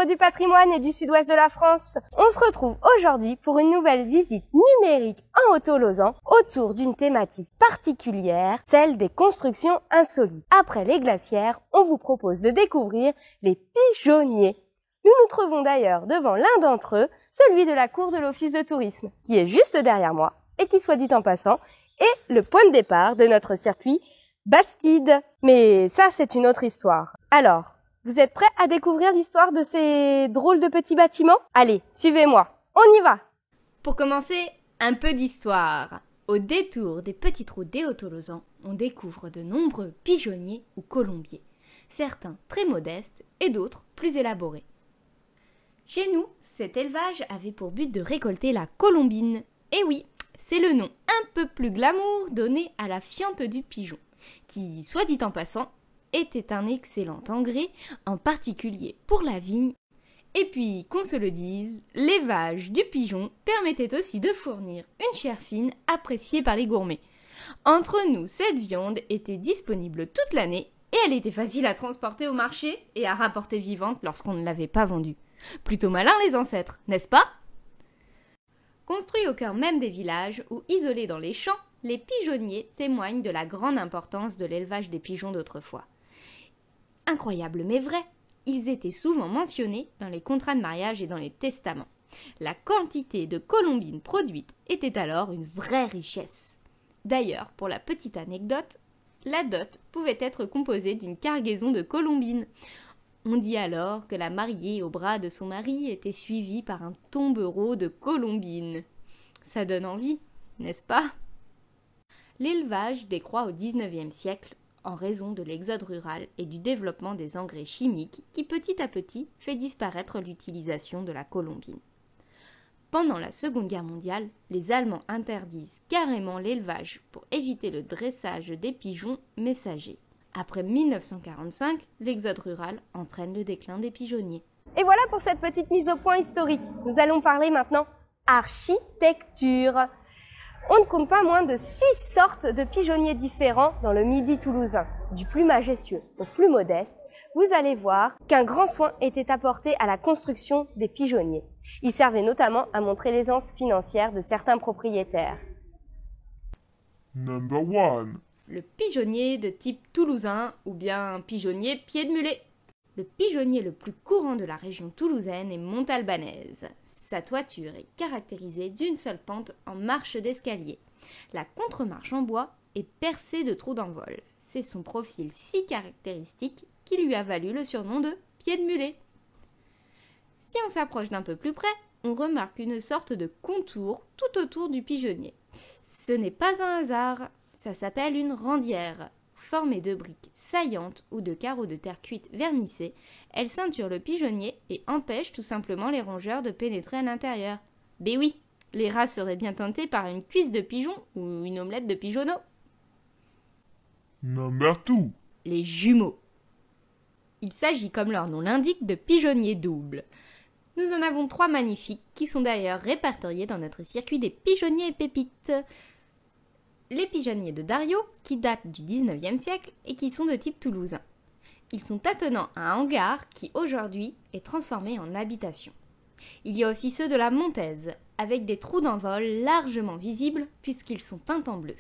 amoureux du patrimoine et du sud-ouest de la France. On se retrouve aujourd'hui pour une nouvelle visite numérique en Haut-Tolosan autour d'une thématique particulière, celle des constructions insolites. Après les glacières, on vous propose de découvrir les pigeonniers. Nous nous trouvons d'ailleurs devant l'un d'entre eux, celui de la cour de l'office de tourisme, qui est juste derrière moi et qui, soit dit en passant, est le point de départ de notre circuit Bastide. Mais ça, c'est une autre histoire. Alors, vous êtes prêts à découvrir l'histoire de ces drôles de petits bâtiments? Allez, suivez-moi, on y va! Pour commencer, un peu d'histoire. Au détour des petites routes des Hauts-Tolosan, on découvre de nombreux pigeonniers ou colombiers, certains très modestes et d'autres plus élaborés. Chez nous, cet élevage avait pour but de récolter la colombine. Et oui, c'est le nom un peu plus glamour donné à la fiente du pigeon, qui, soit dit en passant, était un excellent engrais, en particulier pour la vigne. Et puis, qu'on se le dise, l'élevage du pigeon permettait aussi de fournir une chair fine appréciée par les gourmets. Entre nous, cette viande était disponible toute l'année et elle était facile à transporter au marché et à rapporter vivante lorsqu'on ne l'avait pas vendue. Plutôt malin les ancêtres, n'est-ce pas? Construits au cœur même des villages ou isolés dans les champs, les pigeonniers témoignent de la grande importance de l'élevage des pigeons d'autrefois. Incroyable mais vrai, ils étaient souvent mentionnés dans les contrats de mariage et dans les testaments. La quantité de colombines produites était alors une vraie richesse. D'ailleurs, pour la petite anecdote, la dot pouvait être composée d'une cargaison de colombines. On dit alors que la mariée au bras de son mari était suivie par un tombereau de colombines. Ça donne envie, n'est-ce pas? L'élevage décroît au XIXe siècle en raison de l'exode rural et du développement des engrais chimiques qui petit à petit fait disparaître l'utilisation de la colombine. Pendant la Seconde Guerre mondiale, les Allemands interdisent carrément l'élevage pour éviter le dressage des pigeons messagers. Après 1945, l'exode rural entraîne le déclin des pigeonniers. Et voilà pour cette petite mise au point historique. Nous allons parler maintenant architecture. On ne compte pas moins de 6 sortes de pigeonniers différents dans le Midi toulousain. Du plus majestueux au plus modeste, vous allez voir qu'un grand soin était apporté à la construction des pigeonniers. Ils servaient notamment à montrer l'aisance financière de certains propriétaires. Number 1. Le pigeonnier de type toulousain ou bien pigeonnier pied de mulet. Le pigeonnier le plus courant de la région toulousaine est montalbanaise. Sa toiture est caractérisée d'une seule pente en marche d'escalier. La contre-marche en bois est percée de trous d'envol. C'est son profil si caractéristique qui lui a valu le surnom de pied de mulet. Si on s'approche d'un peu plus près, on remarque une sorte de contour tout autour du pigeonnier. Ce n'est pas un hasard, ça s'appelle une rendière. Formée de briques saillantes ou de carreaux de terre cuite vernissés, elle ceinture le pigeonnier et empêche tout simplement les rongeurs de pénétrer à l'intérieur. Ben oui, les rats seraient bien tentés par une cuisse de pigeon ou une omelette de pigeonneau. Number 2. Les jumeaux. Il s'agit, comme leur nom l'indique, de pigeonniers doubles. Nous en avons 3 magnifiques qui sont d'ailleurs répertoriés dans notre circuit des pigeonniers et pépites. Les pigeonniers de Dario, qui datent du XIXe siècle et qui sont de type toulousain. Ils sont attenants à un hangar qui, aujourd'hui, est transformé en habitation. Il y a aussi ceux de la Montaise, avec des trous d'envol largement visibles puisqu'ils sont peints en bleu.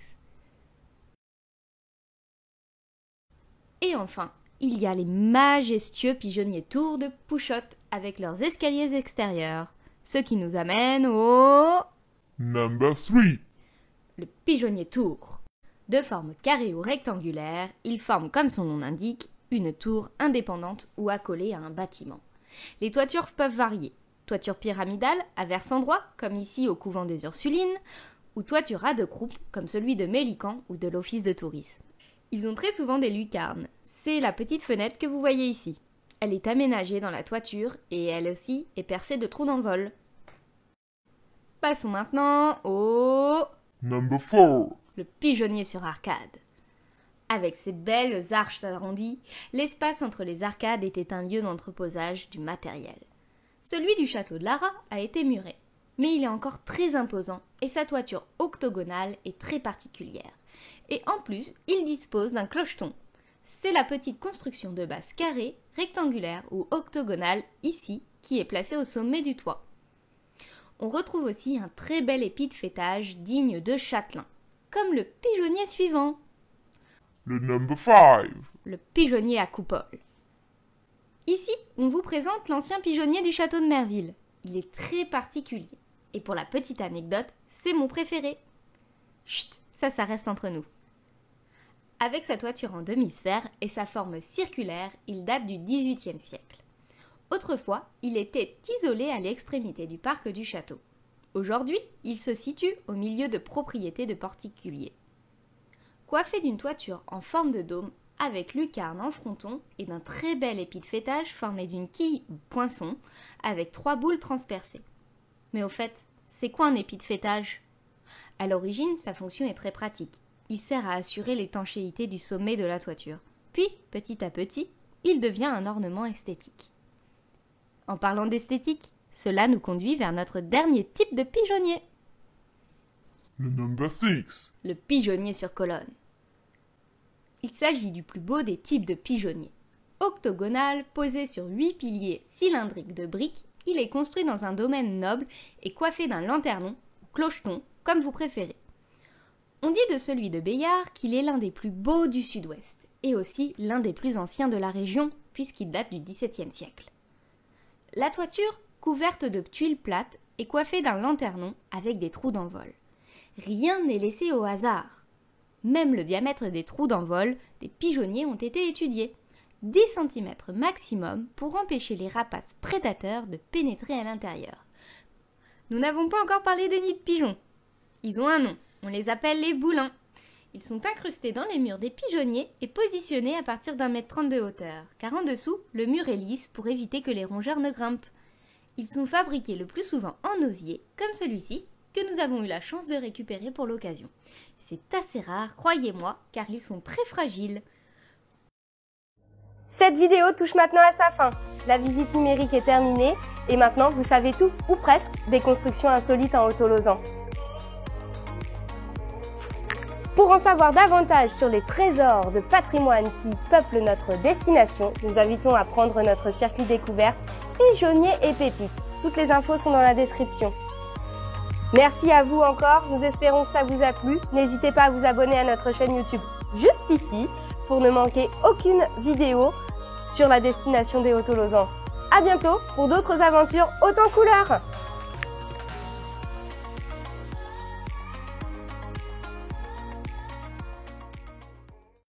Et enfin, il y a les majestueux pigeonniers tours de Pouchotte avec leurs escaliers extérieurs, ce qui nous amène au... Number 3. Le pigeonnier tour. De forme carrée ou rectangulaire, il forme, comme son nom l'indique, une tour indépendante ou accolée à un bâtiment. Les toitures peuvent varier. Toiture pyramidale à versant droit, comme ici au couvent des Ursulines, ou toiture à 2 croupes, comme celui de Mélican ou de l'office de tourisme. Ils ont très souvent des lucarnes. C'est la petite fenêtre que vous voyez ici. Elle est aménagée dans la toiture et elle aussi est percée de trous d'envol. Passons maintenant au... Number 4. Le pigeonnier sur arcade. Avec ses belles arches arrondies, l'espace entre les arcades était un lieu d'entreposage du matériel. Celui du château de Lara a été muré, mais il est encore très imposant et sa toiture octogonale est très particulière. Et en plus, il dispose d'un clocheton. C'est la petite construction de base carrée, rectangulaire ou octogonale ici qui est placé au sommet du toit. On retrouve aussi un très bel épi de fêtage digne de châtelain, comme le pigeonnier suivant. Le number 5. Le pigeonnier à coupole. Ici, on vous présente l'ancien pigeonnier du château de Merville. Il est très particulier. Et pour la petite anecdote, c'est mon préféré. Chut, ça reste entre nous. Avec sa toiture en demi-sphère et sa forme circulaire, il date du XVIIIe siècle. Autrefois, il était isolé à l'extrémité du parc du château. Aujourd'hui, il se situe au milieu de propriétés de particuliers. Coiffé d'une toiture en forme de dôme, avec lucarne en fronton et d'un très bel épi de fêtage formé d'une quille ou poinçon, avec 3 boules transpercées. Mais au fait, c'est quoi un épi de fêtage ? À l'origine, sa fonction est très pratique. Il sert à assurer l'étanchéité du sommet de la toiture. Puis, petit à petit, il devient un ornement esthétique. En parlant d'esthétique, cela nous conduit vers notre dernier type de pigeonnier. Le number 6. Le pigeonnier sur colonne. Il s'agit du plus beau des types de pigeonniers. Octogonal, posé sur 8 piliers cylindriques de briques, il est construit dans un domaine noble et coiffé d'un lanternon ou clocheton, comme vous préférez. On dit de celui de Béillard qu'il est l'un des plus beaux du sud-ouest, et aussi l'un des plus anciens de la région, puisqu'il date du XVIIe siècle. La toiture, couverte de tuiles plates, est coiffée d'un lanternon avec des trous d'envol. Rien n'est laissé au hasard. Même le diamètre des trous d'envol des pigeonniers ont été étudiés. 10 cm maximum pour empêcher les rapaces prédateurs de pénétrer à l'intérieur. Nous n'avons pas encore parlé des nids de pigeons. Ils ont un nom, on les appelle les boulins. Ils sont incrustés dans les murs des pigeonniers et positionnés à partir d'1,30 m de hauteur, car en dessous, le mur est lisse pour éviter que les rongeurs ne grimpent. Ils sont fabriqués le plus souvent en osier, comme celui-ci, que nous avons eu la chance de récupérer pour l'occasion. C'est assez rare, croyez-moi, car ils sont très fragiles. Cette vidéo touche maintenant à sa fin. La visite numérique est terminée et maintenant vous savez tout, ou presque, des constructions insolites en Haut-Tolosan. Pour en savoir davantage sur les trésors de patrimoine qui peuplent notre destination, nous invitons à prendre notre circuit découverte Pigeonniers et Pépites. Toutes les infos sont dans la description. Merci à vous encore, nous espérons que ça vous a plu. N'hésitez pas à vous abonner à notre chaîne YouTube juste ici pour ne manquer aucune vidéo sur la destination des Hauts-Tolosan. À bientôt pour d'autres aventures hautes en couleurs.